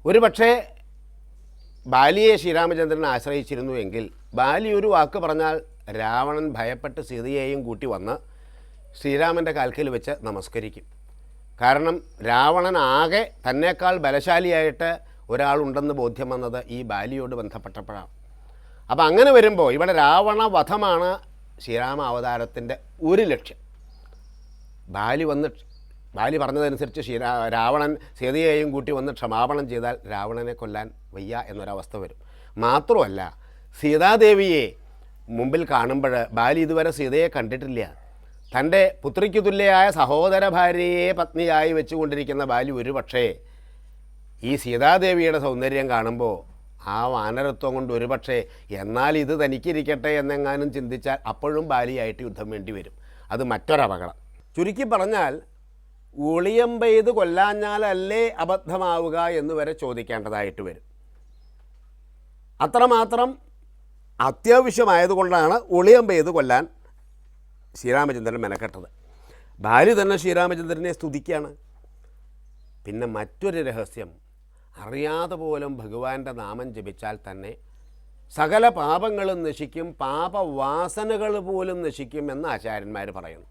ഒരു പക്ഷേ ബാലിയെ ശ്രീരാമചന്ദ്രൻ ആശ്രയിച്ചിരുന്നു എങ്കിൽ ബാലി ഒരു വാക്ക് പറഞ്ഞാൽ രാവണൻ ഭയപ്പെട്ട് സീതയെയും കൂട്ടി വന്ന് ശ്രീരാമൻ്റെ കാൽക്കൽ വെച്ച് നമസ്കരിക്കും. കാരണം രാവണൻ ആകെ തന്നേക്കാൾ ബലശാലിയായിട്ട് ഒരാളുണ്ടെന്ന് ബോധ്യം വന്നത് ഈ ബാലിയോട് ബന്ധപ്പെട്ടപ്പോഴാണ്. അപ്പം അങ്ങനെ വരുമ്പോൾ ഇവിടെ രാവണ വധമാണ് ശ്രീരാമ അവതാരത്തിൻ്റെ ഒരു ലക്ഷ്യം. ബാലി പറഞ്ഞതനുസരിച്ച് രാവണൻ സീതയെയും കൂട്ടി വന്ന് ക്ഷമാപണം ചെയ്താൽ രാവണനെ കൊല്ലാൻ വയ്യ എന്നൊരവസ്ഥ വരും. മാത്രമല്ല, സീതാദേവിയെ മുമ്പിൽ കാണുമ്പോൾ ബാലി ഇതുവരെ സീതയെ കണ്ടിട്ടില്ല. തൻ്റെ പുത്രിക്ക് തുല്യയായ സഹോദര ഭാര്യയെ പത്നിയായി വെച്ചുകൊണ്ടിരിക്കുന്ന ബാലി ഒരു പക്ഷേ ഈ സീതാദേവിയുടെ സൗന്ദര്യം കാണുമ്പോൾ ആ വാനരത്വം കൊണ്ട് ഒരു പക്ഷേ എന്നാൽ ഇത് തനിക്കിരിക്കട്ടെ എന്നെങ്ങാനും ചിന്തിച്ചാൽ അപ്പോഴും ബാലിയായിട്ട് യുദ്ധം വേണ്ടി വരും. അത് മറ്റൊരപകടം. ചുരുക്കി പറഞ്ഞാൽ ഒളിയമ്പെയ്ത് കൊല്ലാഞ്ഞാലല്ലേ അബദ്ധമാവുക എന്ന് വരെ ചോദിക്കേണ്ടതായിട്ട് വരും. അത്രമാത്രം അത്യാവശ്യമായതുകൊണ്ടാണ് ഒളിയമ്പെയ്ത് കൊല്ലാൻ ശ്രീരാമചന്ദ്രൻ മെനക്കെട്ടത്. ബാലി തന്നെ ശ്രീരാമചന്ദ്രനെ സ്തുതിക്കുകയാണ്. പിന്നെ മറ്റൊരു രഹസ്യം, അറിയാതെ പോലും ഭഗവാന്റെ നാമം ജപിച്ചാൽ തന്നെ സകല പാപങ്ങളും നശിക്കും, പാപവാസനകൾ പോലും നശിക്കും എന്ന് ആചാര്യന്മാർ പറയുന്നു.